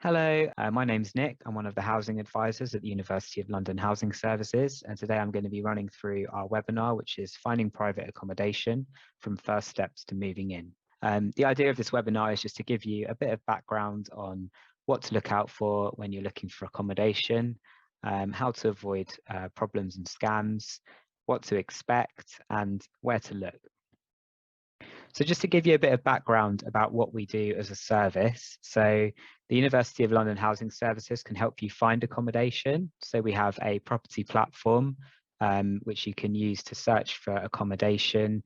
Hello, my name's Nick. I'm one of the housing advisors at the University of London Housing Services, and today I'm going to be running through our webinar, which is Finding Private Accommodation from First Steps to Moving In. The idea of this webinar is just to give you a bit of background on what to look out for when you're looking for accommodation, how to avoid problems and scams, what to expect, and where to look. So just to give you a bit of background about what we do as a service. So the University of London Housing Services can help you find accommodation. So we have a property platform which you can use to search for accommodation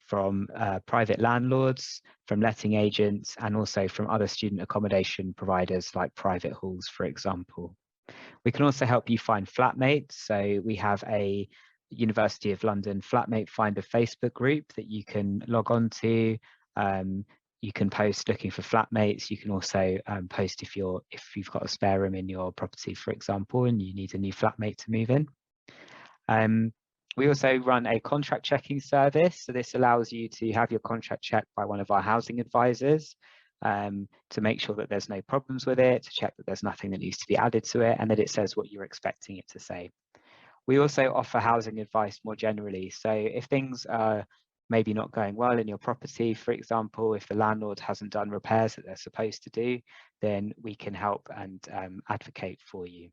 from private landlords, from letting agents, and also from other student accommodation providers like private halls, for example. We can also help you find flatmates. So we have a University of London Flatmate Finder Facebook group that you can log on to. You can post looking for flatmates. You can also post if you've got a spare room in your property, for example, and you need a new flatmate to move in. We also run a contract checking service. So this allows you to have your contract checked by one of our housing advisors to make sure that there's no problems with it, to check that there's nothing that needs to be added to it, and that it says what you're expecting it to say. We also offer housing advice more generally. So if things are maybe not going well in your property, for example, if the landlord hasn't done repairs that they're supposed to do, then we can help and advocate for you.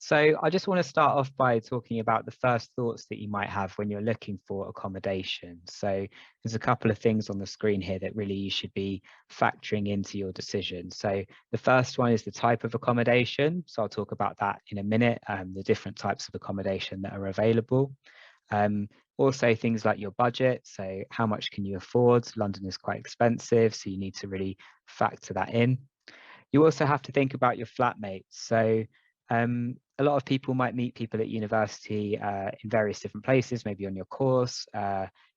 So I just want to start off by talking about the first thoughts that you might have when you're looking for accommodation. So there's a couple of things on the screen here that really you should be factoring into your decision. So the first one is the type of accommodation. So I'll talk about that in a minute, the different types of accommodation that are available. Also things like your budget. So how much can you afford? London is quite expensive, so you need to really factor that in. You also have to think about your flatmates. So a lot of people might meet people at university in various different places, maybe on your course,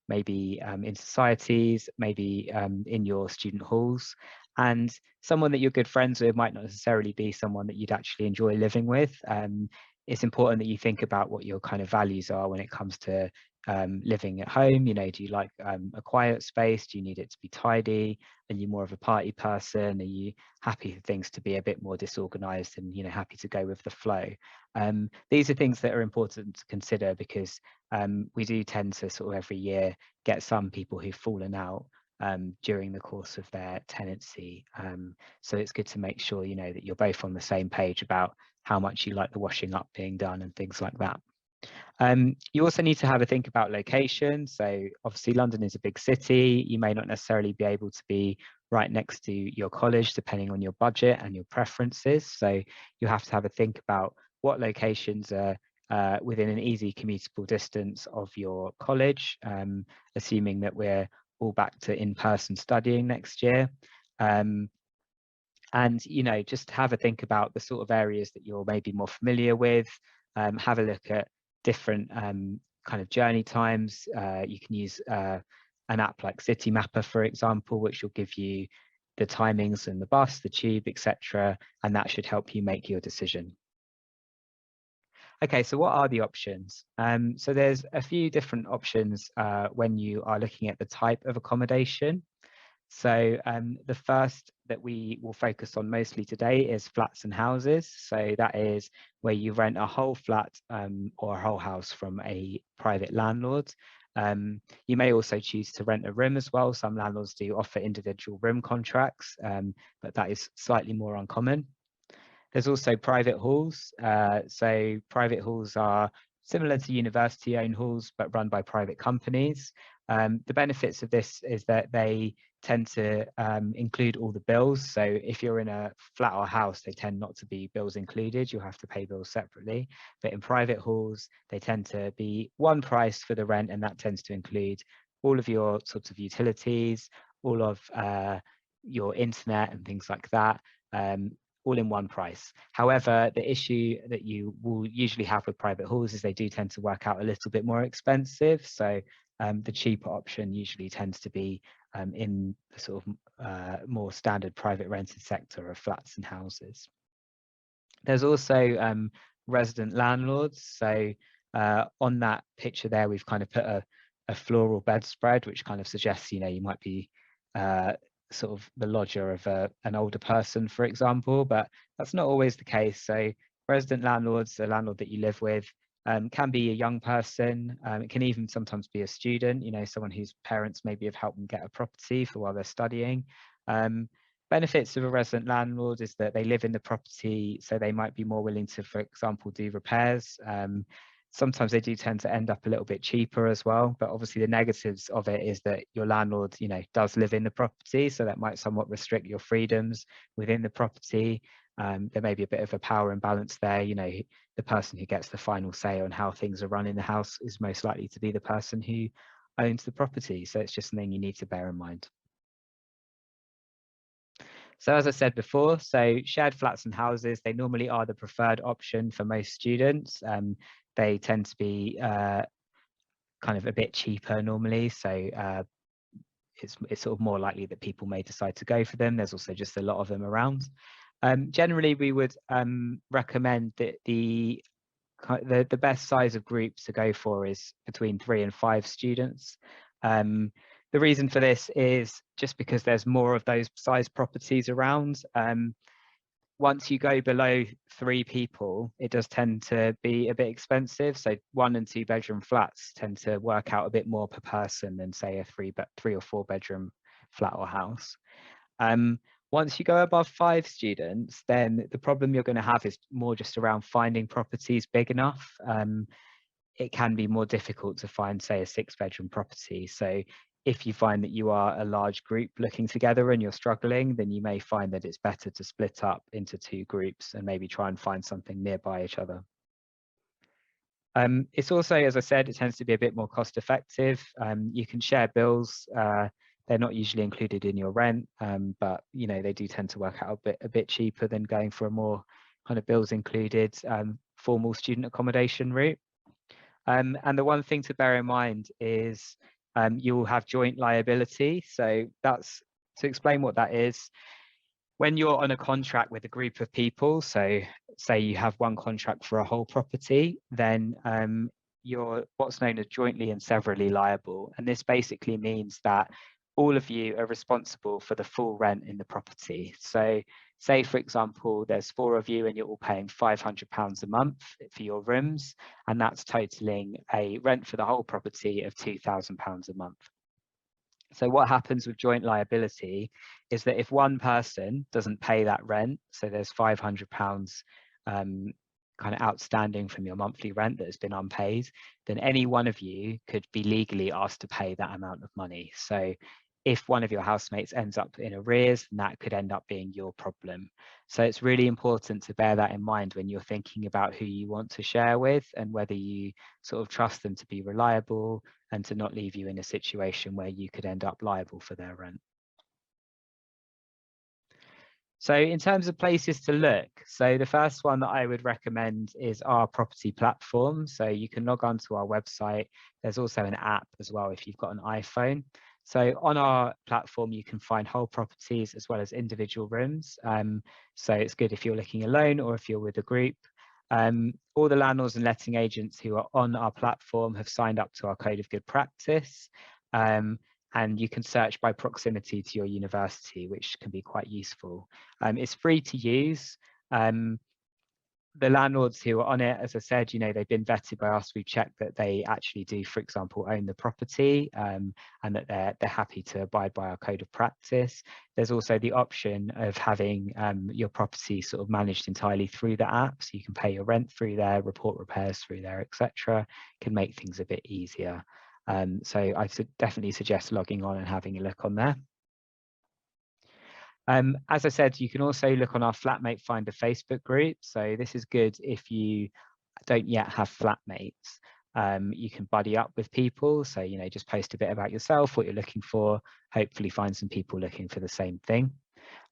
maybe in societies, maybe in your student halls. And someone that you're good friends with might not necessarily be someone that you'd actually enjoy living with. It's important that you think about what your kind of values are when it comes to living at home. You know, do you like a quiet space? Do you need it to be tidy? Are you more of a party person? Are you happy for things to be a bit more disorganized and, you know, happy to go with the flow? These are things that are important to consider because we do tend to sort of every year get some people who've fallen out during the course of their tenancy. So it's good to make sure, you know, that you're both on the same page about how much you like the washing up being done and things like that. You also need to have a think about location. So obviously London is a big city. You may not necessarily be able to be right next to your college, depending on your budget and your preferences. So you have to have a think about what locations are within an easy commutable distance of your college, assuming that we're all back to in-person studying next year. And, you know, just have a think about the sort of areas that you're maybe more familiar with. Have a look at different kind of journey times. You can use an app like City Mapper, for example, which will give you the timings and the bus, the tube, etc. And that should help you make your decision. Okay, so what are the options? So there's a few different options when you are looking at the type of accommodation. So the first that we will focus on mostly today is flats and houses. So that is where you rent a whole flat or a whole house from a private landlord. You may also choose to rent a room as well. Some landlords do offer individual room contracts, but that is slightly more uncommon. There's also private halls. So private halls are similar to university-owned halls, but run by private companies. The benefits of this is that they tend to include all the bills. So if you're in a flat or house, they tend not to be bills included. You'll have to pay bills separately. But in private halls, they tend to be one price for the rent, and that tends to include all of your sorts of utilities, all of your internet and things like that. All in one price. However, the issue that you will usually have with private halls is they do tend to work out a little bit more expensive. So the cheaper option usually tends to be in the sort of more standard private rented sector of flats and houses. There's also resident landlords. So on that picture there, we've kind of put a floral bedspread, which kind of suggests, you know, you might be sort of the lodger of an older person, for example, but that's not always the case. So resident landlords, the landlord that you live with, can be a young person. It can even sometimes be a student, someone whose parents maybe have helped them get a property for while they're studying. Benefits of a resident landlord is that they live in the property, so they might be more willing to, for example, do repairs. Sometimes they do tend to end up a little bit cheaper as well, but obviously the negatives of it is that your landlord, does live in the property, so that might somewhat restrict your freedoms within the property. There may be a bit of a power imbalance there. The person who gets the final say on how things are run in the house is most likely to be the person who owns the property. So it's just something you need to bear in mind. So as I said before, so shared flats and houses, they normally are the preferred option for most students. They tend to be kind of a bit cheaper normally. So it's sort of more likely that people may decide to go for them. There's also just a lot of them around. Generally, we would recommend that the best size of group to go for is between 3 and 5 students. The reason for this is just because there's more of those size properties around. Once you go below 3 people, it does tend to be a bit expensive. So 1 and 2 bedroom flats tend to work out a bit more per person than say a 3 or 4 bedroom flat or house. Once you go above 5 students, then the problem you're going to have is more just around finding properties big enough. It can be more difficult to find, say, a 6 bedroom property. So if you find that you are a large group looking together and you're struggling, then you may find that it's better to split up into 2 groups and maybe try and find something nearby each other. It's also, as I said, it tends to be a bit more cost effective. You can share bills. They're not usually included in your rent, but they do tend to work out a bit cheaper than going for a more kind of bills included formal student accommodation route. And the one thing to bear in mind is you will have joint liability. So that's, to explain what that is, when you're on a contract with a group of people, so say you have one contract for a whole property, then you're what's known as jointly and severally liable. And this basically means that all of you are responsible for the full rent in the property. So say, for example, there's 4 of you and you're all paying £500 a month for your rooms, and that's totaling a rent for the whole property of £2,000 a month. So what happens with joint liability is that if one person doesn't pay that rent, so there's £500 kind of outstanding from your monthly rent that has been unpaid, then any one of you could be legally asked to pay that amount of money. So if one of your housemates ends up in arrears, then that could end up being your problem. So it's really important to bear that in mind when you're thinking about who you want to share with and whether you sort of trust them to be reliable and to not leave you in a situation where you could end up liable for their rent. So in terms of places to look, so the first one that I would recommend is our property platform. So you can log on to our website. There's also an app as well if you've got an iPhone. So on our platform, you can find whole properties as well as individual rooms. So it's good if you're looking alone or if you're with a group. All the landlords and letting agents who are on our platform have signed up to our Code of Good Practice. And you can search by proximity to your university, which can be quite useful. It's free to use. The landlords who are on it, as I said, they've been vetted by us. We've checked that they actually do, for example, own the property, and that they're happy to abide by our code of practice. There's also the option of having your property sort of managed entirely through the app, so you can pay your rent through there, report repairs through there, etc. Can make things a bit easier. So I definitely suggest logging on and having a look on there. As I said, you can also look on our Flatmate Finder Facebook group. So this is good if you don't yet have flatmates. You can buddy up with people. So, just post a bit about yourself, what you're looking for, hopefully find some people looking for the same thing.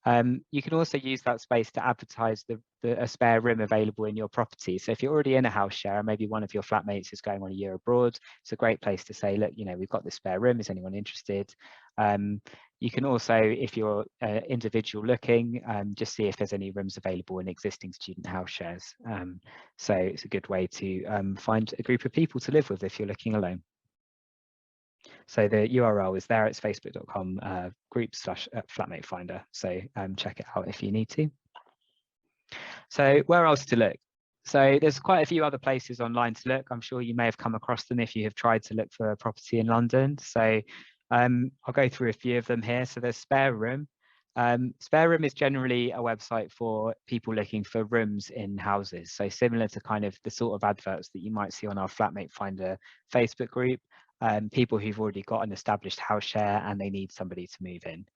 You can also use that space to advertise a spare room available in your property. So if you're already in a house share, maybe one of your flatmates is going on a year abroad, it's a great place to say, look, we've got this spare room, is anyone interested? You can also, if you're individual looking, just see if there's any rooms available in existing student house shares. So it's a good way to find a group of people to live with if you're looking alone. So the URL is there. It's facebook.com group/flatmate finder. So check it out if you need to. So where else to look? So there's quite a few other places online to look. I'm sure you may have come across them if you have tried to look for a property in London. So I'll go through a few of them here. So there's Spare Room. Spare Room is generally a website for people looking for rooms in houses. So similar to kind of the sort of adverts that you might see on our Flatmate Finder Facebook group, people who've already got an established house share and they need somebody to move in.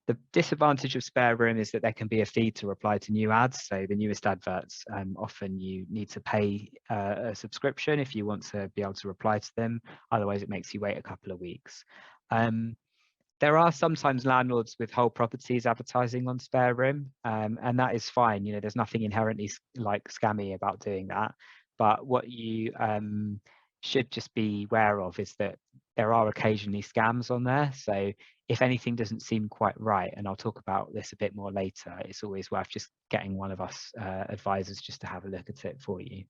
The disadvantage of Spare Room is that there can be a fee to reply to new ads. So the newest adverts, often you need to pay a subscription if you want to be able to reply to them. Otherwise, it makes you wait a couple of weeks. There are sometimes landlords with whole properties advertising on Spare Room, and that is fine. You know, there's nothing inherently like scammy about doing that. But what you should just be aware of is that there are occasionally scams on there. So if anything doesn't seem quite right, and I'll talk about this a bit more later, it's always worth just getting one of us advisors just to have a look at it for you.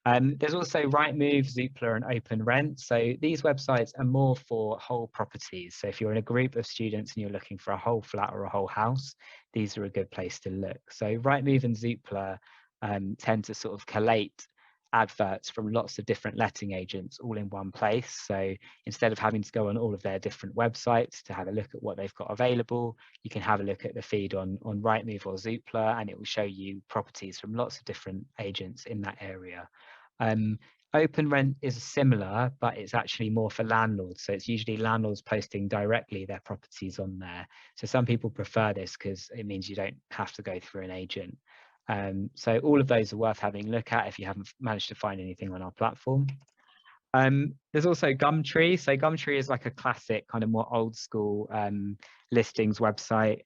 There's also Rightmove, Zoopla, and Open Rent. So these websites are more for whole properties. So if you're in a group of students and you're looking for a whole flat or a whole house, these are a good place to look. So Rightmove and Zoopla tend to sort of collate adverts from lots of different letting agents all in one place. So instead of having to go on all of their different websites to have a look at what they've got available, you can have a look at the feed on Rightmove or Zoopla, and it will show you properties from lots of different agents in that area. Open Rent is similar, but it's actually more for landlords. So it's usually landlords posting directly their properties on there. So some people prefer this because it means you don't have to go through an agent. So all of those are worth having a look at if you haven't managed to find anything on our platform. There's also Gumtree. So Gumtree is like a classic kind of more old school listings website,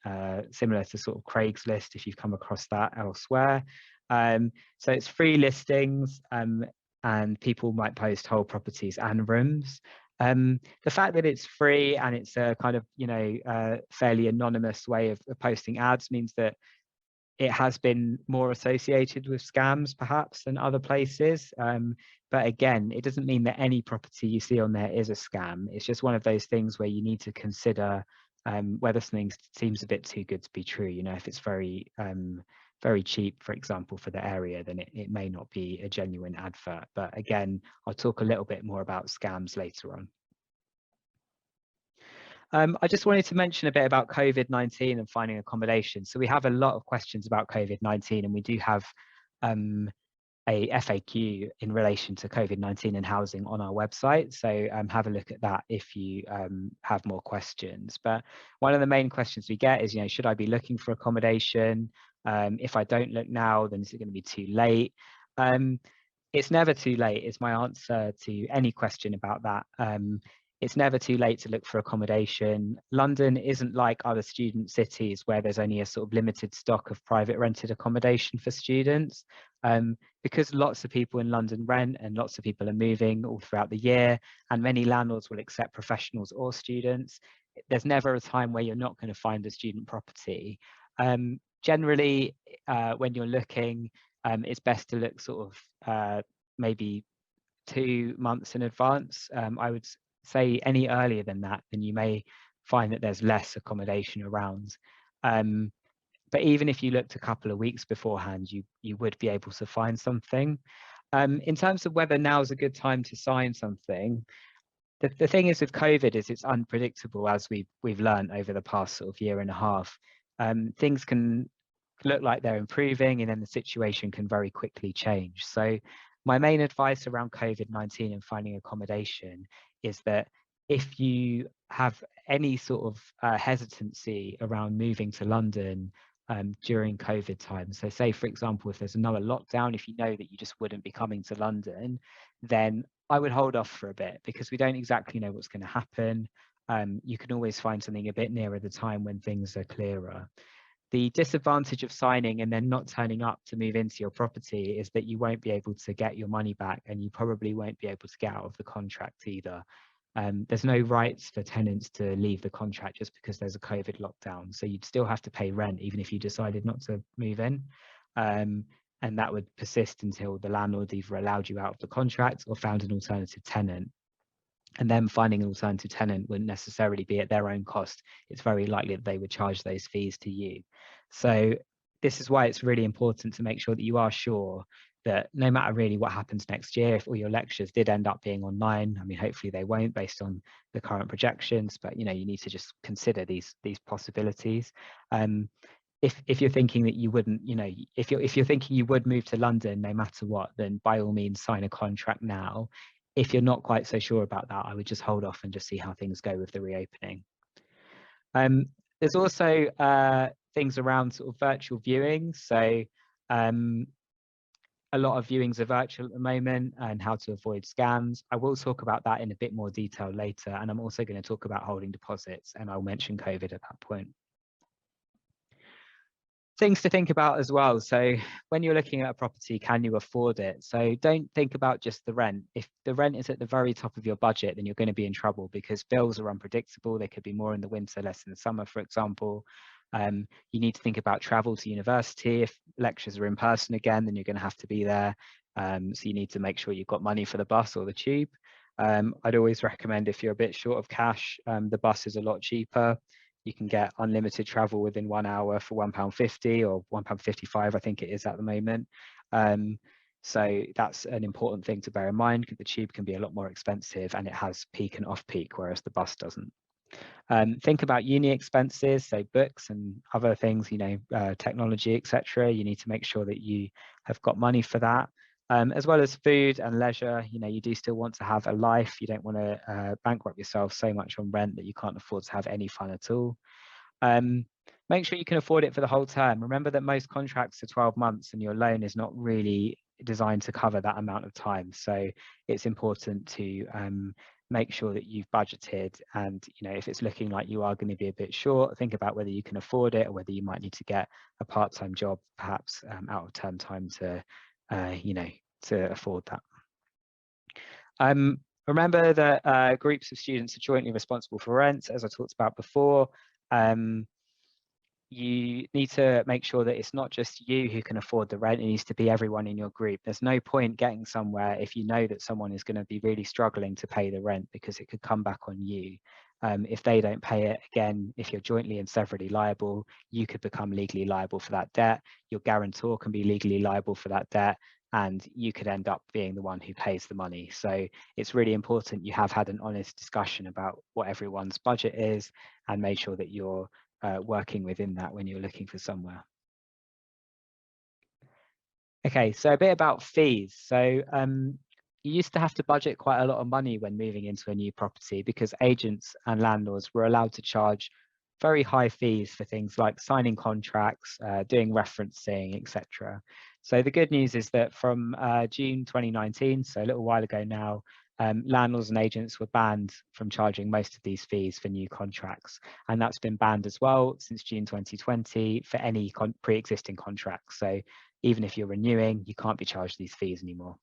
similar to sort of Craigslist if you've come across that elsewhere. So it's free listings and people might post whole properties and rooms. The fact that it's free and it's a kind of, you know, fairly anonymous way of posting ads means that it has been more associated with scams perhaps than other places. But again, it doesn't mean that any property you see on there is a scam. It's just one of those things where you need to consider whether something seems a bit too good to be true. You know, if it's very cheap, for example, for the area, then it may not be a genuine advert. But again, I'll talk a little bit more about scams later on. I just wanted to mention a bit about COVID-19 and finding accommodation. So we have a lot of questions about COVID-19, and we do have a FAQ in relation to COVID-19 and housing on our website. So have a look at that if you have more questions. But one of the main questions we get is, you know, should I be looking for accommodation? If I don't look now, then is it going to be too late? It's never too late is my answer to any question about that. It's never too late to look for accommodation. London isn't like other student cities where there's only a sort of limited stock of private rented accommodation for students. Because lots of people in London rent and lots of people are moving all throughout the year, and many landlords will accept professionals or students, there's never a time where you're not going to find a student property. Generally, when you're looking, it's best to look sort of maybe 2 months in advance. I would say any earlier than that, then you may find that there's less accommodation around. But even if you looked a couple of weeks beforehand, you would be able to find something. In terms of whether now is a good time to sign something, the thing is with COVID is it's unpredictable, as we've learned over the past sort of year and a half. Things can look like they're improving, and then the situation can very quickly change. So my main advice around COVID-19 and finding accommodation is that if you have any sort of hesitancy around moving to London during COVID time, so say, for example, if there's another lockdown, if you know that you just wouldn't be coming to London, then I would hold off for a bit because we don't exactly know what's going to happen. You can always find something a bit nearer the time when things are clearer. The disadvantage of signing and then not turning up to move into your property is that you won't be able to get your money back, and you probably won't be able to get out of the contract either. There's no rights for tenants to leave the contract just because there's a COVID lockdown. So you'd still have to pay rent even if you decided not to move in. And that would persist until the landlord either allowed you out of the contract or found an alternative tenant. and then finding an alternative tenant wouldn't necessarily be at their own cost. It's very likely that they would charge those fees to you. So this is why it's really important to make sure that you are sure that no matter really what happens next year, if all your lectures did end up being online, I mean, hopefully they won't based on the current projections, but you know, you need to just consider these possibilities. If you're thinking that you wouldn't, you know, if you're thinking you would move to London no matter what, then by all means sign a contract now. If you're not quite so sure about that, I would just hold off and just see how things go with the reopening. There's also things around sort of virtual viewing. So a lot of viewings are virtual at the moment and how to avoid scams. I will talk about that in a bit more detail later. And I'm also going to talk about holding deposits, and I'll mention COVID at that point. Things to think about as well. So when you're looking at a property, can you afford it? So don't think about just the rent. If the rent is at the very top of your budget, then you're going to be in trouble because bills are unpredictable. They could be more in the winter, less in the summer, for example. You need to think about travel to university. If lectures are in person again, then you're going to have to be there. So you need to make sure you've got money for the bus or the tube. I'd always recommend, if you're a bit short of cash, the bus is a lot cheaper. You can get unlimited travel within 1 hour for £1.50 or £1.55, I think it is at the moment. So that's an important thing to bear in mind, because the tube can be a lot more expensive and it has peak and off peak, whereas the bus doesn't. Think about uni expenses, so books and other things, you know, technology, etc. You need to make sure that you have got money for that. As well as food and leisure, you know, you do still want to have a life. You don't want to bankrupt yourself so much on rent that you can't afford to have any fun at all. Make sure you can afford it for the whole term. Remember that most contracts are 12 months and your loan is not really designed to cover that amount of time. So it's important to make sure that you've budgeted, and you know, if it's looking like you are going to be a bit short, think about whether you can afford it or whether you might need to get a part-time job, perhaps out of term time, to you know, to afford that. Remember that groups of students are jointly responsible for rent, as I talked about before. You need to make sure that it's not just you who can afford the rent. It needs to be everyone in your group. There's no point getting somewhere if you know that someone is going to be really struggling to pay the rent, because it could come back on you. If they don't pay it, again, if you're jointly and severally liable, you could become legally liable for that debt. Your guarantor can be legally liable for that debt, and you could end up being the one who pays the money. So it's really important you have had an honest discussion about what everyone's budget is, and make sure that you're working within that when you're looking for somewhere. Okay, so a bit about fees. So you used to have to budget quite a lot of money when moving into a new property, because agents and landlords were allowed to charge very high fees for things like signing contracts, doing referencing, etc. So the good news is that from June 2019, so a little while ago now, landlords and agents were banned from charging most of these fees for new contracts. And that's been banned as well since June 2020 for any pre-existing contracts. So even if you're renewing, you can't be charged these fees anymore.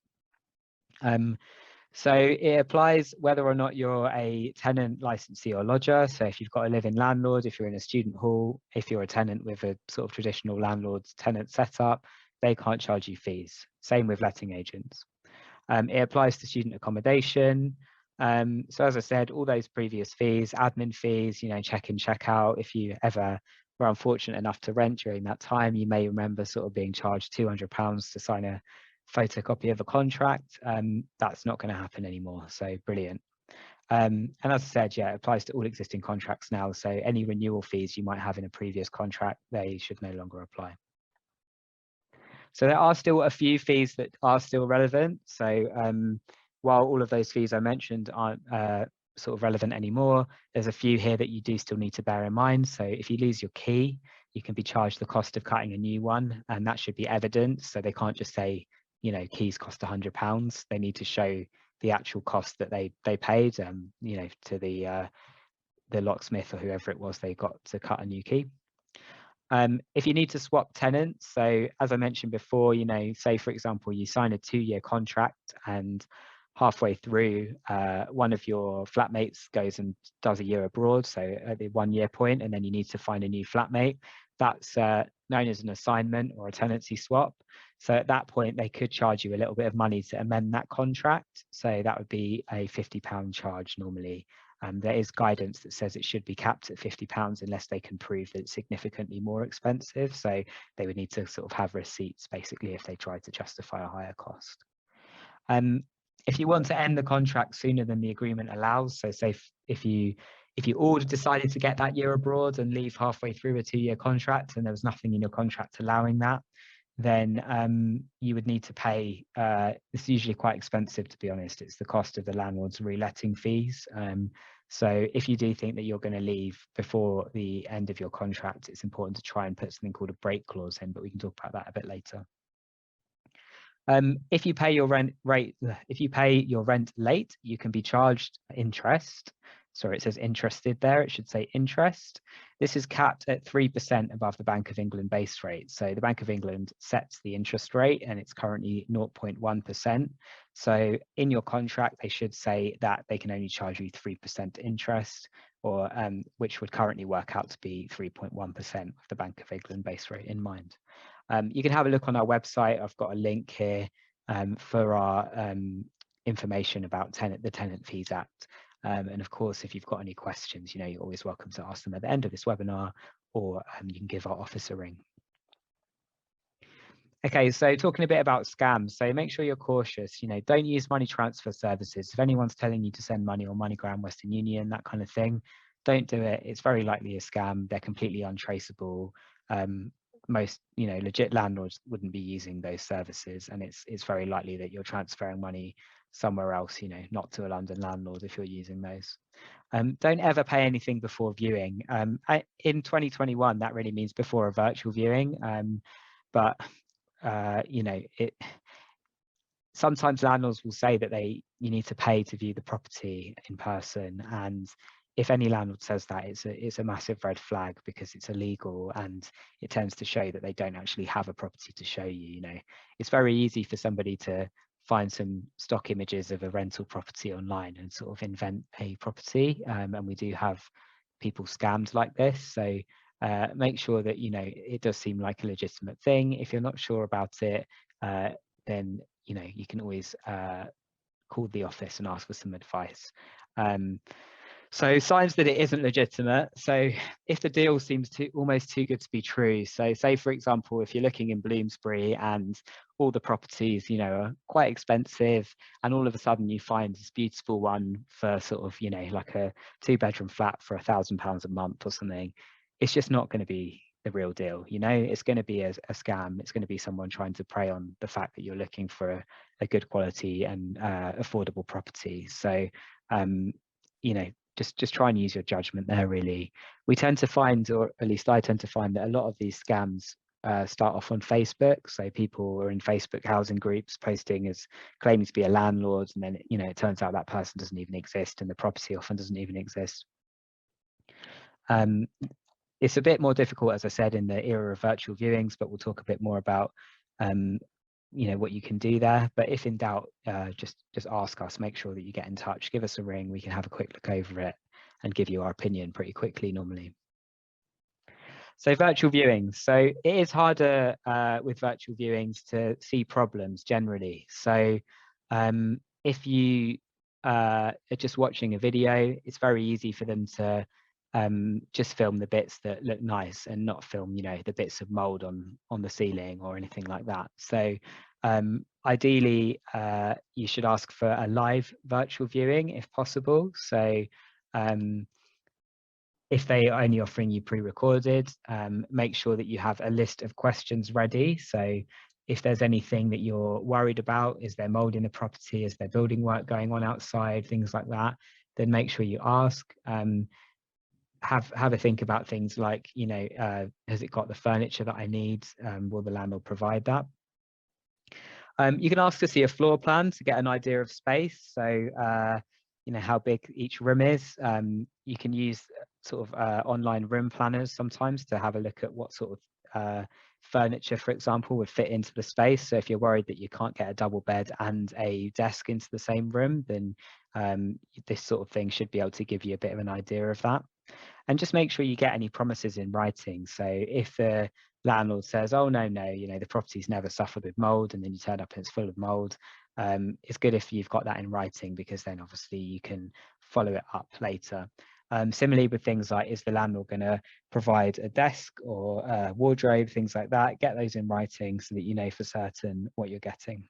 So it applies whether or not you're a tenant, licensee or lodger. So if you've got a living landlord, if you're in a student hall, if you're a tenant with a sort of traditional landlord's tenant setup, they can't charge you fees. Same with letting agents. It applies to student accommodation. So as I said, all those previous fees, admin fees, you know, check-in, check-out. If you ever were unfortunate enough to rent during that time, you may remember sort of being charged £200 to sign a photocopy of a contract. That's not going to happen anymore. So brilliant. And as I said, yeah, it applies to all existing contracts now. So any renewal fees you might have in a previous contract, they should no longer apply. So there are still a few fees that are still relevant. So while all of those fees I mentioned aren't sort of relevant anymore, there's a few here that you do still need to bear in mind. So if you lose your key, you can be charged the cost of cutting a new one, and that should be evident. So they can't just say, you know, keys cost £100. They need to show the actual cost that they paid, you know, to the locksmith or whoever it was they got to cut a new key. If you need to swap tenants, so as I mentioned before, you know, say for example, you sign a 2-year contract and halfway through, one of your flatmates goes and does a year abroad, so at the 1-year point, and then you need to find a new flatmate. That's known as an assignment or a tenancy swap. So at that point, they could charge you a little bit of money to amend that contract. So that would be a £50 charge normally. There is guidance that says it should be capped at £50 unless they can prove that it's significantly more expensive. So they would need to sort of have receipts basically if they try to justify a higher cost. If you want to end the contract sooner than the agreement allows, so say if you already decided to get that year abroad and leave halfway through a 2-year contract and there was nothing in your contract allowing that, then you would need to pay, it's usually quite expensive, to be honest. It's the cost of the landlord's reletting fees. So if you do think that you're going to leave before the end of your contract, it's important to try and put something called a break clause in, but we can talk about that a bit later. If you pay your rent late, you can be charged interest. Sorry, it says interested there. It should say interest. This is capped at 3% above the Bank of England base rate. So the Bank of England sets the interest rate and it's currently 0.1%. So in your contract, they should say that they can only charge you 3% interest, or which would currently work out to be 3.1% with the Bank of England base rate in mind. You can have a look on our website. I've got a link here for our information about the Tenant Fees Act. And of course, if you've got any questions, you're always welcome to ask them at the end of this webinar, or you can give our office a ring. Okay, so talking a bit about scams. So make sure you're cautious. Don't use money transfer services. If anyone's telling you to send money or MoneyGram, Western Union, that kind of thing, don't do it. It's very likely a scam. They're completely untraceable. Most legit landlords wouldn't be using those services, and it's very likely that you're transferring money somewhere else, not to a London landlord if you're using those. Don't ever pay anything before viewing. In 2021, that really means before a virtual viewing, but sometimes landlords will say that you need to pay to view the property in person, and if any landlord says that, it's a massive red flag, because it's illegal and it tends to show that they don't actually have a property to show you. It's very easy for somebody to find some stock images of a rental property online and sort of invent a property, and we do have people scammed like this. So make sure that it does seem like a legitimate thing. If you're not sure about it, then you can always call the office and ask for some advice. So signs that it isn't legitimate. So if the deal seems almost too good to be true, so say for example, if you're looking in Bloomsbury and all the properties are quite expensive, and all of a sudden you find this beautiful one for sort of like a 2-bedroom flat for £1,000 a month or something, it's just not going to be the real deal. It's going to be a scam. It's going to be someone trying to prey on the fact that you're looking for a good quality and affordable property. So just try and use your judgment there, really. We tend to find, or at least I tend to find, that a lot of these scams start off on Facebook. So people are in Facebook housing groups posting as claiming to be a landlord, and then it turns out that person doesn't even exist, and the property often doesn't even exist. It's a bit more difficult, as I said, in the era of virtual viewings, but we'll talk a bit more about what you can do there. But if in doubt, just ask us. Make sure that you get in touch, give us a ring. We can have a quick look over it and give you our opinion pretty quickly normally. So virtual viewings. So it is harder with virtual viewings to see problems generally. So if you are just watching a video, it's very easy for them to just film the bits that look nice and not film the bits of mold on the ceiling or anything like that. So ideally you should ask for a live virtual viewing if possible. So if they are only offering you pre-recorded, make sure that you have a list of questions ready. So if there's anything that you're worried about, is there mold in the property, is there building work going on outside, things like that, then make sure you ask. Have a think about things like, has it got the furniture that I need? Will the landlord provide that? You can ask to see a floor plan to get an idea of space. So, how big each room is. You can use sort of online room planners sometimes to have a look at what sort of furniture, for example, would fit into the space. So if you're worried that you can't get a double bed and a desk into the same room, then this sort of thing should be able to give you a bit of an idea of that. And just make sure you get any promises in writing. So if the landlord says, oh, no, the property's never suffered with mold, and then you turn up and it's full of mold, it's good if you've got that in writing, because then obviously you can follow it up later. Similarly with things like, is the landlord going to provide a desk or a wardrobe, things like that, get those in writing so that you know for certain what you're getting.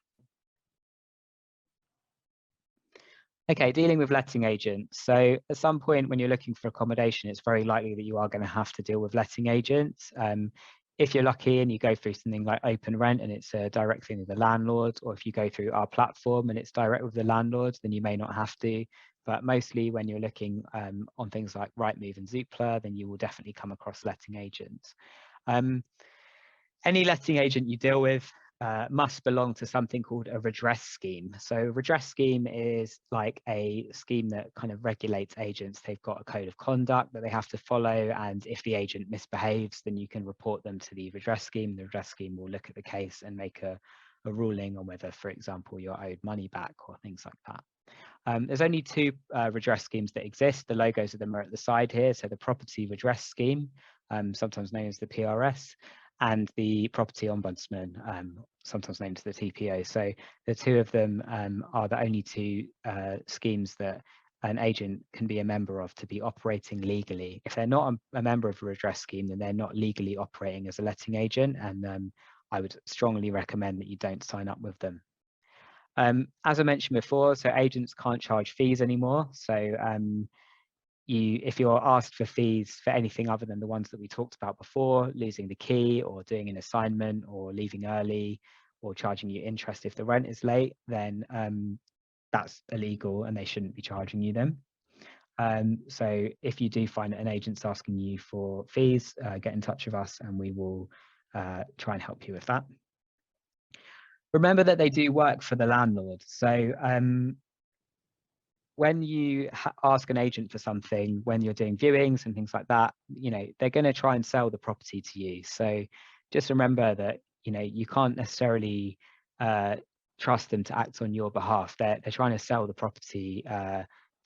Okay, dealing with letting agents. So at some point when you're looking for accommodation, it's very likely that you are going to have to deal with letting agents. If you're lucky and you go through something like Open Rent and it's a direct thing with the landlord, or if you go through our platform and it's direct with the landlord, then you may not have to. But mostly when you're looking on things like Rightmove and Zoopla, then you will definitely come across letting agents. Any letting agent you deal with must belong to something called a redress scheme. So a redress scheme is like a scheme that kind of regulates agents. They've got a code of conduct that they have to follow, and if the agent misbehaves, then you can report them to the redress scheme. The redress scheme will look at the case and make a ruling on whether, for example, you're owed money back or things like that. There's only two redress schemes that exist. The logos of them are at the side here. So the Property Redress Scheme, sometimes known as the PRS, and the Property Ombudsman, sometimes named as the TPO. So the two of them are the only two schemes that an agent can be a member of to be operating legally. If they're not a member of a redress scheme, then they're not legally operating as a letting agent, and I would strongly recommend that you don't sign up with them. As I mentioned before, so agents can't charge fees anymore. So if you're asked for fees for anything other than the ones that we talked about before, losing the key or doing an assignment or leaving early or charging you interest if the rent is late, then that's illegal and they shouldn't be charging you them. So if you do find that an agent's asking you for fees, get in touch with us and we will try and help you with that. Remember that they do work for the landlord. So when you ask an agent for something, when you're doing viewings and things like that, they're going to try and sell the property to you. So just remember that, you can't necessarily trust them to act on your behalf. They're trying to sell the property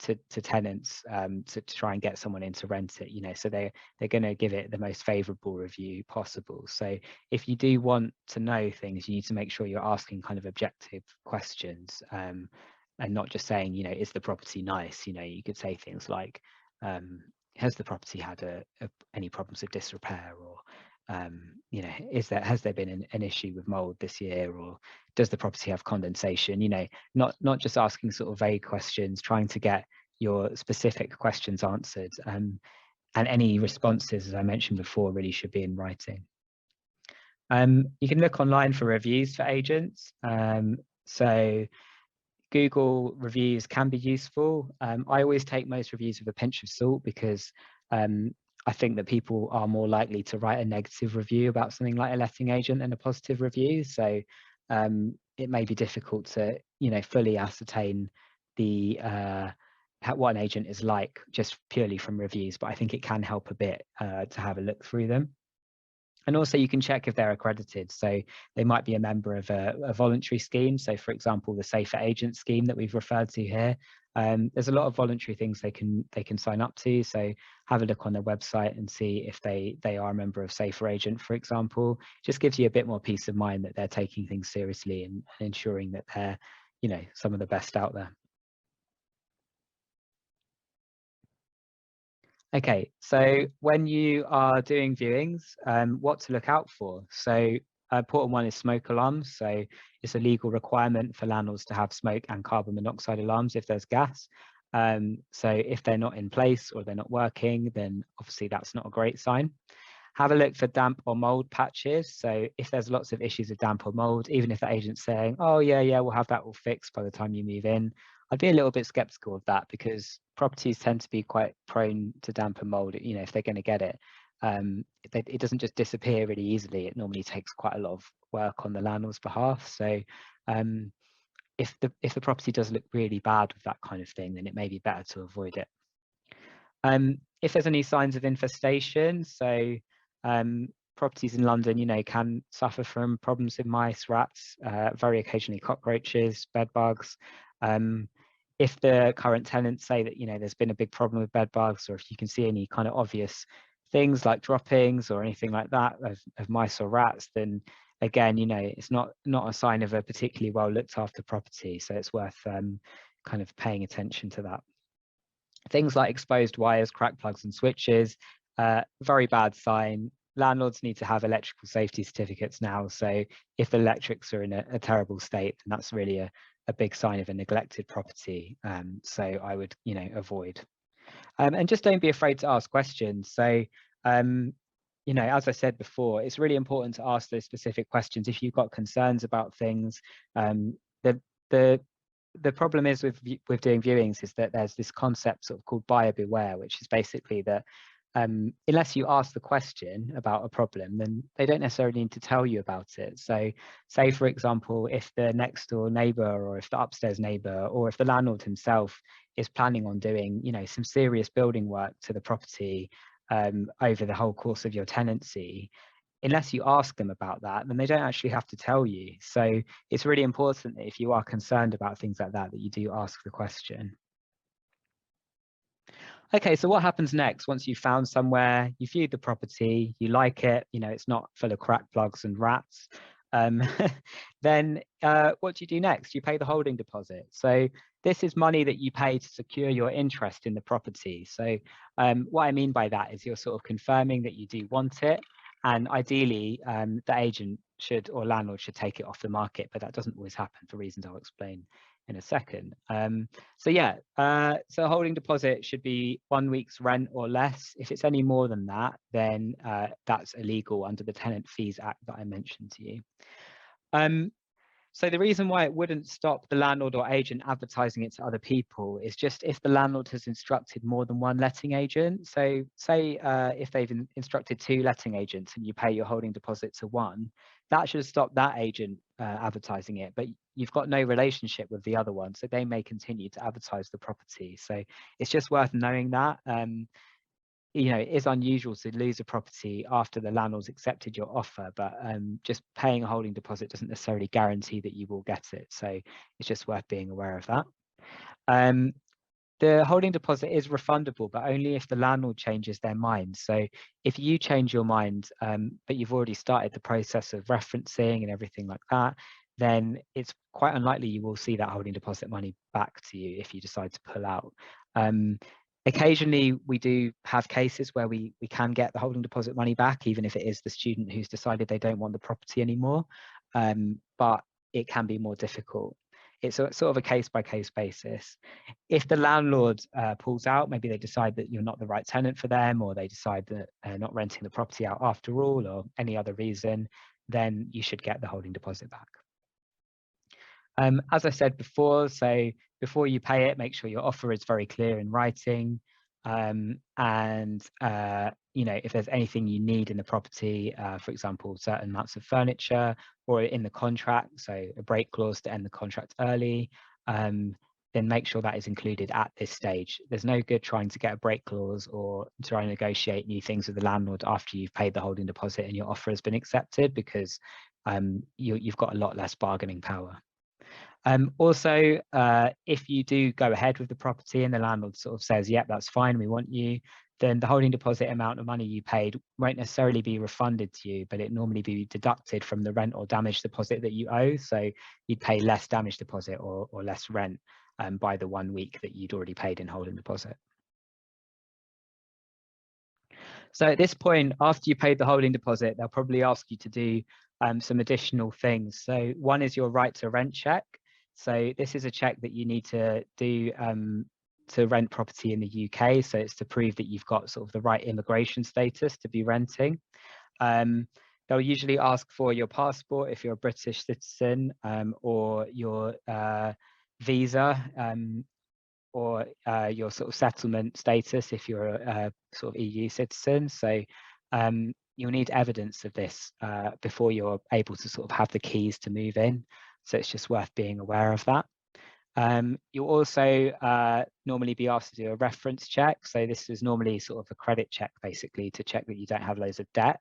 to tenants to try and get someone in to rent it, so they're going to give it the most favorable review possible. So if you do want to know things, you need to make sure you're asking kind of objective questions and not just saying, is the property nice? You could say things like, has the property had any problems with disrepair, or has there been an issue with mold this year, or does the property have condensation? Not just asking sort of vague questions, trying to get your specific questions answered. And any responses, as I mentioned before, really should be in writing. You can look online for reviews for agents. So Google reviews can be useful. I always take most reviews with a pinch of salt, because I think that people are more likely to write a negative review about something like a letting agent than a positive review. So it may be difficult to, fully ascertain what an agent is like just purely from reviews, but I think it can help a bit to have a look through them. And also you can check if they're accredited. So they might be a member of a voluntary scheme. So for example, the Safer Agent scheme that we've referred to here, there's a lot of voluntary things they can sign up to. So have a look on their website and see if they are a member of Safer Agent, for example. Just gives you a bit more peace of mind that they're taking things seriously and ensuring that they're, some of the best out there. Okay, so when you are doing viewings, what to look out for? So important one is smoke alarms. So it's a legal requirement for landlords to have smoke and carbon monoxide alarms if there's gas. So if they're not in place or they're not working, then obviously that's not a great sign. Have a look for damp or mold patches. So if there's lots of issues with damp or mold, even if the agent's saying, oh yeah, we'll have that all fixed by the time you move in, I'd be a little bit skeptical of that, because properties tend to be quite prone to damp and mold. If they're going to get it, it doesn't just disappear really easily. It normally takes quite a lot of work on the landlord's behalf. So if the property does look really bad with that kind of thing, then it may be better to avoid it. If there's any signs of infestation, so properties in London, can suffer from problems with mice, rats, very occasionally cockroaches, bed bugs. if the current tenants say that, there's been a big problem with bed bugs, or if you can see any kind of obvious things like droppings or anything like that of mice or rats, then again, it's not a sign of a particularly well looked after property. So it's worth kind of paying attention to that. Things like exposed wires, cracked plugs and switches, very bad sign. Landlords need to have electrical safety certificates now. So if the electrics are in a terrible state, then that's really a big sign of a neglected property. So I would, avoid. And just don't be afraid to ask questions. So, as I said before, it's really important to ask those specific questions if you've got concerns about things. The the problem is with doing viewings is that there's this concept sort of called buyer beware, which is basically that unless you ask the question about a problem, then they don't necessarily need to tell you about it. So say, for example, if the next door neighbor, or if the upstairs neighbor, or if the landlord himself is planning on doing, some serious building work to the property over the whole course of your tenancy, unless you ask them about that, then they don't actually have to tell you. So it's really important that if you are concerned about things like that, that you do ask the question. Okay, so what happens next once you've found somewhere, you viewed the property, you like it, it's not full of crack plugs and rats, then what do you do next? You pay the holding deposit. So this is money that you pay to secure your interest in the property. So what I mean by that is you're sort of confirming that you do want it, and ideally the agent should, or landlord should, take it off the market, but that doesn't always happen for reasons I'll explain in a second. So yeah, so a holding deposit should be 1 week's rent or less. If it's any more than that, then that's illegal under the Tenant Fees Act that I mentioned to you. So the reason why it wouldn't stop the landlord or agent advertising it to other people is just if the landlord has instructed more than one letting agent. So say if they've instructed 2 letting agents and you pay your holding deposit to one, that should stop that agent advertising it, but you've got no relationship with the other one, so they may continue to advertise the property. So it's just worth knowing that. It is unusual to lose a property after the landlord's accepted your offer, but just paying a holding deposit doesn't necessarily guarantee that you will get it. So it's just worth being aware of that. The holding deposit is refundable, but only if the landlord changes their mind. So if you change your mind, but you've already started the process of referencing and everything like that, then it's quite unlikely you will see that holding deposit money back to you if you decide to pull out. Occasionally, we do have cases where we can get the holding deposit money back, even if it is the student who's decided they don't want the property anymore, but it can be more difficult. It's sort of a case-by-case basis. If the landlord pulls out, maybe they decide that you're not the right tenant for them, or they decide that they're not renting the property out after all, or any other reason, then you should get the holding deposit back. As I said before, so before you pay it, make sure your offer is very clear in writing. And if there's anything you need in the property, for example, certain amounts of furniture, or in the contract, so a break clause to end the contract early, then make sure that is included at this stage. There's no good trying to get a break clause or try and negotiate new things with the landlord after you've paid the holding deposit and your offer has been accepted, because you've got a lot less bargaining power. Also, if you do go ahead with the property and the landlord sort of says, yep, that's fine, we want you, then the holding deposit amount of money you paid won't necessarily be refunded to you, but it normally be deducted from the rent or damage deposit that you owe. So you'd pay less damage deposit or less rent by the 1 week that you'd already paid in holding deposit. So at this point, after you paid the holding deposit, they'll probably ask you to do some additional things. So one is your right to rent check. So this is a check that you need to do to rent property in the UK. So it's to prove that you've got sort of the right immigration status to be renting. They'll usually ask for your passport if you're a British citizen, or your visa, or your sort of settlement status if you're a sort of EU citizen. So you'll need evidence of this before you're able to sort of have the keys to move in. So it's just worth being aware of that. You'll also normally be asked to do a reference check. So this is normally sort of a credit check, basically, to check that you don't have loads of debt.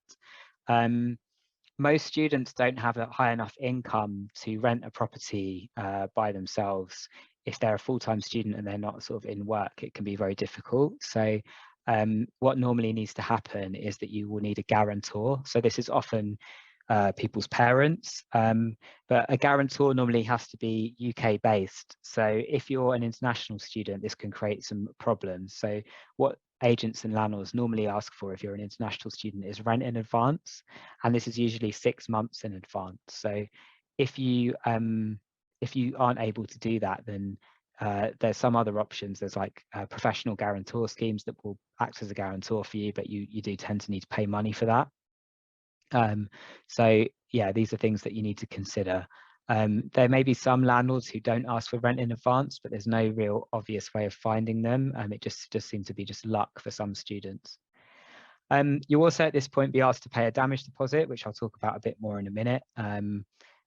Most students don't have a high enough income to rent a property by themselves if they're a full-time student and they're not sort of in work, it can be very difficult. So what normally needs to happen is that you will need a guarantor. So this is often people's parents, but a guarantor normally has to be UK based. So if you're an international student, this can create some problems. So what agents and landlords normally ask for if you're an international student is rent in advance, and this is usually 6 months in advance. So if you aren't able to do that, then there's some other options. There's like professional guarantor schemes that will act as a guarantor for you, but you do tend to need to pay money for that. So yeah, these are things that you need to consider. There may be some landlords who don't ask for rent in advance, but there's no real obvious way of finding them. It just seems to be just luck for some students. You'll also at this point be asked to pay a damage deposit, which I'll talk about a bit more in a minute.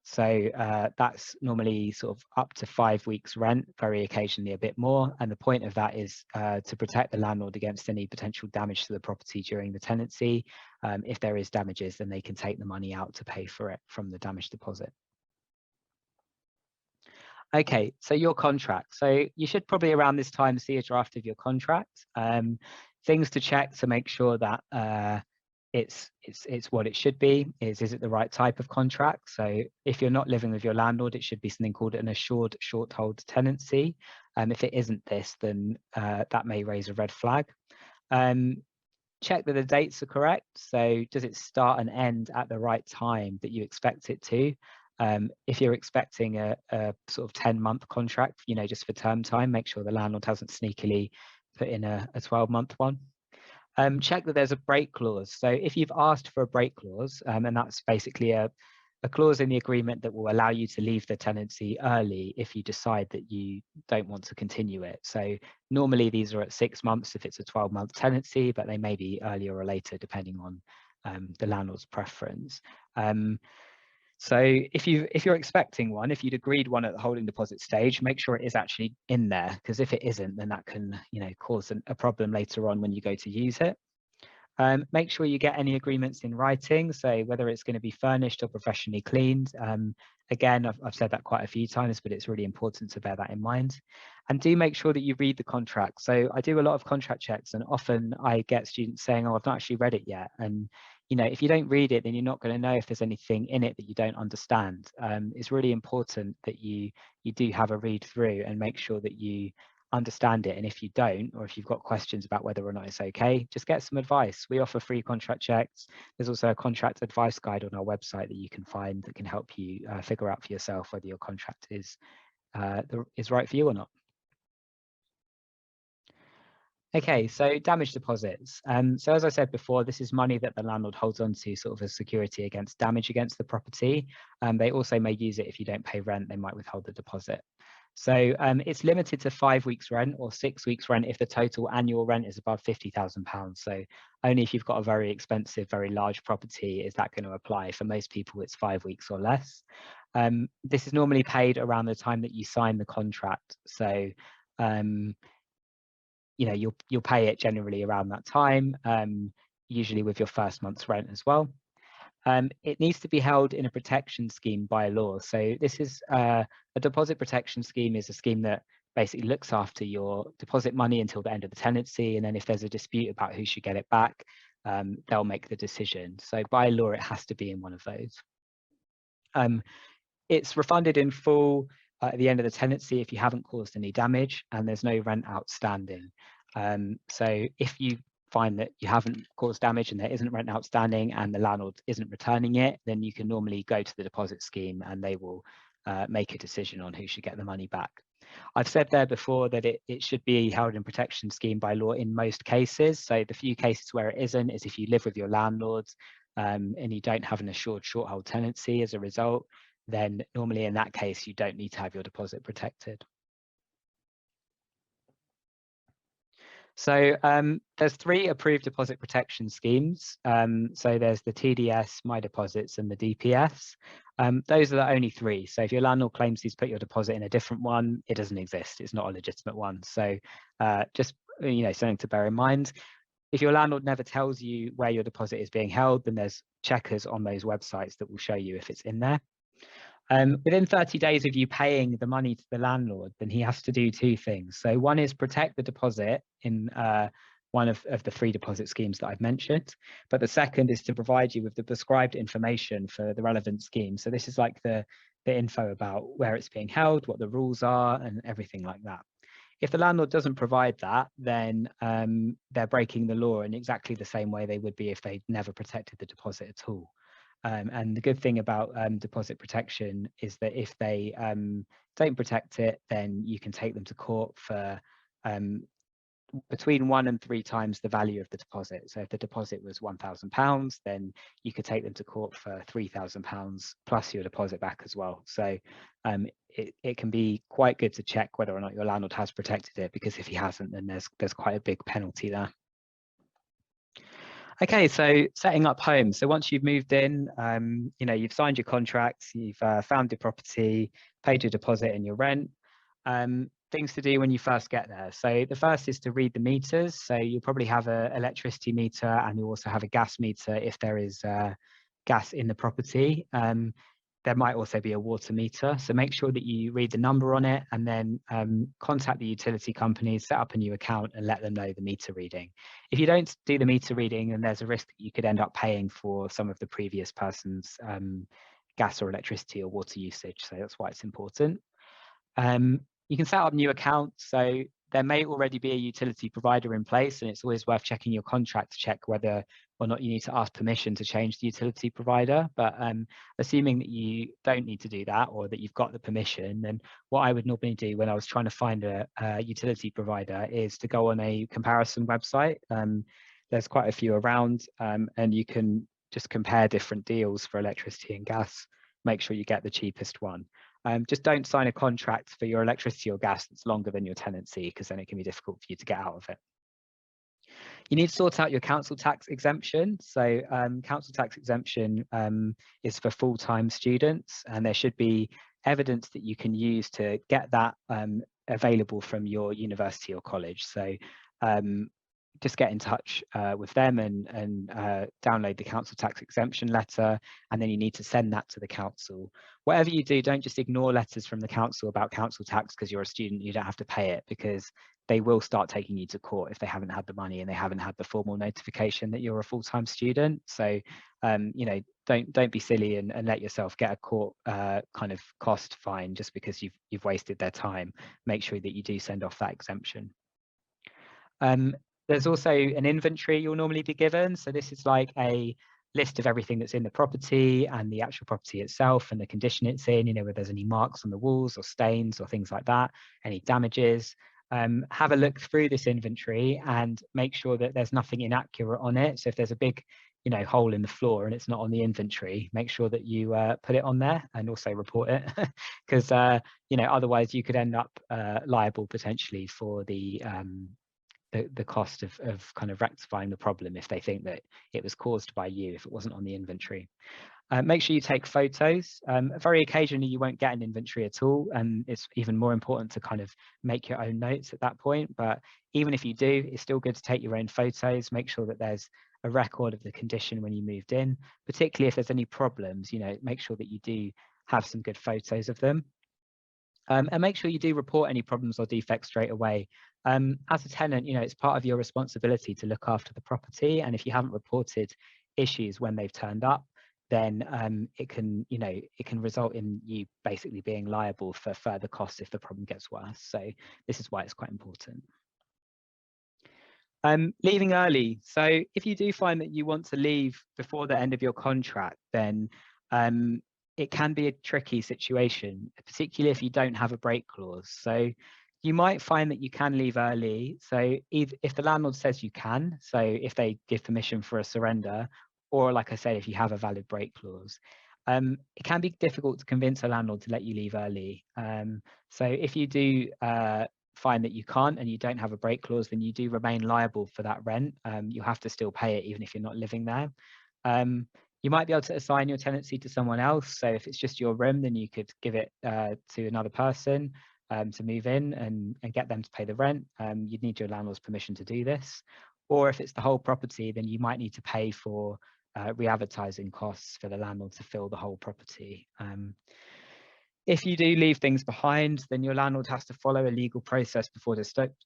So that's normally sort of up to 5 weeks rent, very occasionally a bit more. And the point of that is to protect the landlord against any potential damage to the property during the tenancy. If there is damages, then they can take the money out to pay for it from the damage deposit. Okay, so your contract. So you should probably around this time see a draft of your contract. Things to check to make sure that it's what it should be. Is it the right type of contract? So if you're not living with your landlord, it should be something called an assured short hold tenancy. If it isn't this, then that may raise a red flag. Check that the dates are correct. So does it start and end at the right time that you expect it to? If you're expecting a sort of 10-month contract, just for term time, make sure the landlord hasn't sneakily put in a 12-month one. Check that there's a break clause. So if you've asked for a break clause, and that's basically a clause in the agreement that will allow you to leave the tenancy early if you decide that you don't want to continue it. So normally these are at 6 months if it's a 12-month tenancy, but they may be earlier or later depending on the landlord's preference. So if you're expecting one, if you'd agreed one at the holding deposit stage, make sure it is actually in there, because if it isn't, then that can cause a problem later on when you go to use it. Make sure you get any agreements in writing, so whether it's going to be furnished or professionally cleaned. Again, I've said that quite a few times, but it's really important to bear that in mind. And do make sure that you read the contract. So I do a lot of contract checks, and often I get students saying, oh, I've not actually read it yet. And if you don't read it, then you're not going to know if there's anything in it that you don't understand. It's really important that you do have a read through and make sure that you understand it. And if you don't, or if you've got questions about whether or not it's okay, just get some advice. We offer free contract checks. There's also a contract advice guide on our website that you can find that can help you figure out for yourself whether your contract is right for you or not. Okay, so damage deposits. So as I said before, this is money that the landlord holds on to sort of as security against damage against the property. They also may use it if you don't pay rent, they might withhold the deposit. So it's limited to 5 weeks rent or 6 weeks rent if the total annual rent is above £50,000. So only if you've got a very expensive, very large property is that going to apply. For most people, it's 5 weeks or less. This is normally paid around the time that you sign the contract. So you'll pay it generally around that time, usually with your first month's rent as well. It needs to be held in a protection scheme by law. So this is a deposit protection scheme is a scheme that basically looks after your deposit money until the end of the tenancy. And then if there's a dispute about who should get it back, they'll make the decision. So by law, it has to be in one of those. It's refunded in full at the end of the tenancy if you haven't caused any damage and there's no rent outstanding. So if you find that you haven't caused damage and there isn't rent outstanding and the landlord isn't returning it, then you can normally go to the deposit scheme and they will make a decision on who should get the money back. I've said there before that it should be held in protection scheme by law in most cases. So the few cases where it isn't is if you live with your landlords and you don't have an assured short hold tenancy as a result, then normally in that case, you don't need to have your deposit protected. So there's 3 approved deposit protection schemes. So there's the TDS, My Deposits, and the DPS. Those are the only 3. So if your landlord claims he's put your deposit in a different one, it doesn't exist. It's not a legitimate one. So just something to bear in mind. If your landlord never tells you where your deposit is being held, then there's checkers on those websites that will show you if it's in there. Within 30 days of you paying the money to the landlord, then he has to do two things. So one is protect the deposit in one of the free deposit schemes that I've mentioned. But the second is to provide you with the prescribed information for the relevant scheme. So this is like the info about where it's being held, what the rules are, and everything like that. If the landlord doesn't provide that, then they're breaking the law in exactly the same way they would be if they never protected the deposit at all. And the good thing about deposit protection is that if they don't protect it, then you can take them to court for between 1 and 3 times the value of the deposit. So if the deposit was £1,000, then you could take them to court for £3,000 plus your deposit back as well. So it can be quite good to check whether or not your landlord has protected it, because if he hasn't, then there's quite a big penalty there. Okay, so setting up home. So once you've moved in, you've signed your contracts, you've found your property, paid your deposit and your rent. Things to do when you first get there. So the first is to read the meters. So you'll probably have an electricity meter, and you'll also have a gas meter if there is gas in the property. There might also be a water meter. So make sure that you read the number on it, and then contact the utility companies, set up a new account and let them know the meter reading. If you don't do the meter reading, then there's a risk that you could end up paying for some of the previous person's gas or electricity or water usage. So that's why it's important. You can set up new accounts. So there may already be a utility provider in place, and it's always worth checking your contract to check whether or not you need to ask permission to change the utility provider. But assuming that you don't need to do that, or that you've got the permission, then what I would normally do when I was trying to find a utility provider is to go on a comparison website. There's quite a few around, and you can just compare different deals for electricity and gas, make sure you get the cheapest one. Just don't sign a contract for your electricity or gas that's longer than your tenancy, because then it can be difficult for you to get out of it. You need to sort out your council tax exemption. So council tax exemption is for full-time students, and there should be evidence that you can use to get that available from your university or college. So just get in touch with them and download the council tax exemption letter, and then you need to send that to the council. Whatever you do, don't just ignore letters from the council about council tax because you're a student, you don't have to pay it, because they will start taking you to court if they haven't had the money and they haven't had the formal notification that you're a full-time student. So don't be silly and let yourself get a court kind of cost fine just because you've wasted their time. Make sure that you do send off that exemption. There's also an inventory you'll normally be given. So this is like a list of everything that's in the property and the actual property itself and the condition it's in, whether there's any marks on the walls or stains or things like that, any damages. Have a look through this inventory and make sure that there's nothing inaccurate on it. So if there's a big hole in the floor and it's not on the inventory, make sure that you put it on there and also report it, because otherwise you could end up liable potentially for the cost of kind of rectifying the problem if they think that it was caused by you if it wasn't on the inventory. Make sure you take photos. Very occasionally you won't get an inventory at all, and it's even more important to kind of make your own notes at that point. But even if you do, it's still good to take your own photos. Make sure that there's a record of the condition when you moved in, particularly if there's any problems. Make sure that you do have some good photos of them. And make sure you do report any problems or defects straight away. As a tenant, it's part of your responsibility to look after the property, and if you haven't reported issues when they've turned up, then it can result in you basically being liable for further costs if the problem gets worse. So this is why it's quite important. Leaving early. So if you do find that you want to leave before the end of your contract, then it can be a tricky situation, particularly if you don't have a break clause. So you might find that you can leave early. So if the landlord says you can, so if they give permission for a surrender, or like I said, if you have a valid break clause, it can be difficult to convince a landlord to let you leave early. So if you do find that you can't and you don't have a break clause, then you do remain liable for that rent. You have to still pay it even if you're not living there. You might be able to assign your tenancy to someone else. So if it's just your room, then you could give it to another person to move in and get them to pay the rent. You'd need your landlord's permission to do this. Or if it's the whole property, then you might need to pay for re-advertising costs for the landlord to fill the whole property. If you do leave things behind, then your landlord has to follow a legal process before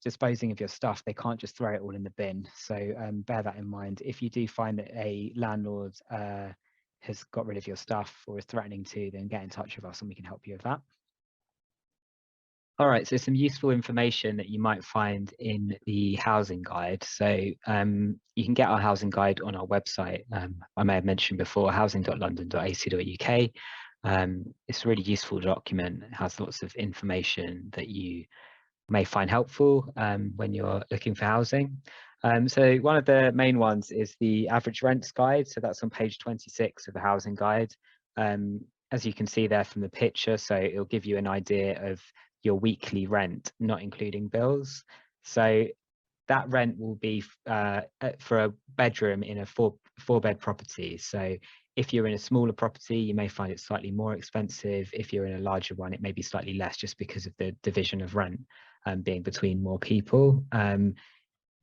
disposing of your stuff. They can't just throw it all in the bin. So bear that in mind. If you do find that a landlord has got rid of your stuff or is threatening to, then get in touch with us and we can help you with that. All right, so some useful information that you might find in the housing guide. So you can get our housing guide on our website. I may have mentioned before, housing.london.ac.uk. It's a really useful document. It has lots of information that you may find helpful when you're looking for housing. So one of the main ones is the average rents guide. So that's on page 26 of the housing guide. As you can see there from the picture, so it'll give you an idea of your weekly rent, not including bills. So that rent will be for a bedroom in a four bed property. So if you're in a smaller property, you may find it slightly more expensive. If you're in a larger one, it may be slightly less just because of the division of rent being between more people.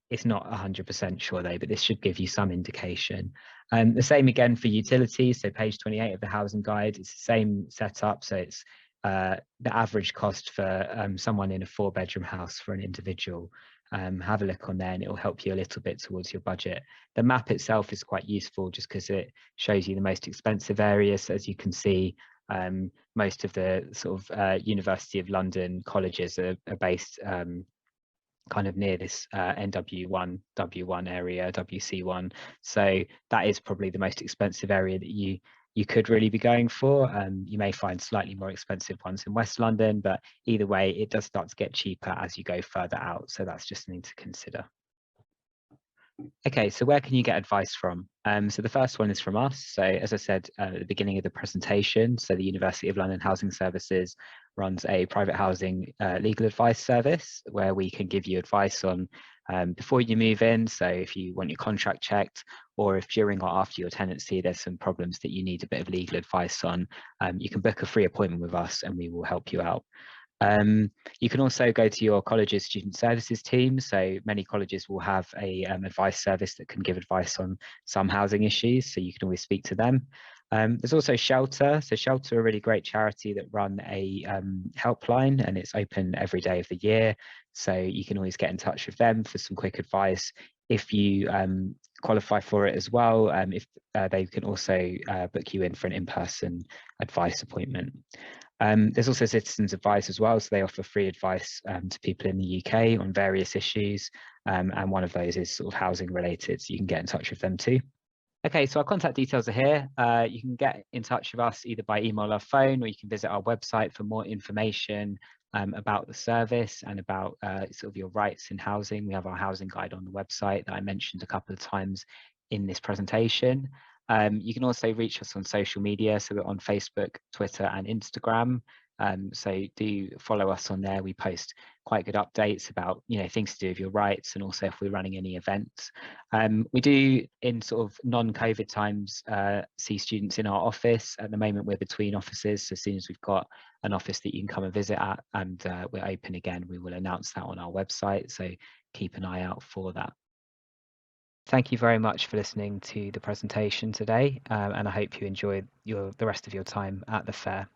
It's not 100% sure though, but this should give you some indication. The same again for utilities. So page 28 of the housing guide, it's the same setup. So it's the average cost for someone in a 4-bedroom house for an individual. Have a look on there and it will help you a little bit towards your budget. The map itself is quite useful just because it shows you the most expensive areas. As you can see, most of the sort of University of London colleges are based kind of near this NW1, W1 area, WC1. So that is probably the most expensive area that you could really be going for. You may find slightly more expensive ones in West London, but either way, it does start to get cheaper as you go further out. So that's just something to consider. Okay, so where can you get advice from? So the first one is from us. So as I said at the beginning of the presentation, so the University of London Housing Services runs a private housing legal advice service where we can give you advice on before you move in. So if you want your contract checked, or if during or after your tenancy there's some problems that you need a bit of legal advice on, you can book a free appointment with us and we will help you out. You can also go to your college's student services team. So many colleges will have a advice service that can give advice on some housing issues. So you can always speak to them. There's also Shelter. So Shelter are a really great charity that run a helpline and it's open every day of the year. So you can always get in touch with them for some quick advice. If you qualify for it as well, if they can also book you in for an in-person advice appointment. There's also Citizens Advice as well, so they offer free advice to people in the UK on various issues, and one of those is sort of housing related, so you can get in touch with them too. Okay, so our contact details are here. You can get in touch with us either by email or phone, or you can visit our website for more information about the service and about sort of your rights in housing. We have our housing guide on the website that I mentioned a couple of times in this presentation. You can also reach us on social media, so we're on Facebook, Twitter and Instagram. So do follow us on there. We post quite good updates about things to do with your rights and also if we're running any events. We do in sort of non-COVID times see students in our office. At the moment we're between offices, so as soon as we've got an office that you can come and visit at and we're open again, we will announce that on our website, so keep an eye out for that. Thank you very much for listening to the presentation today, and I hope you enjoy the rest of your time at the fair.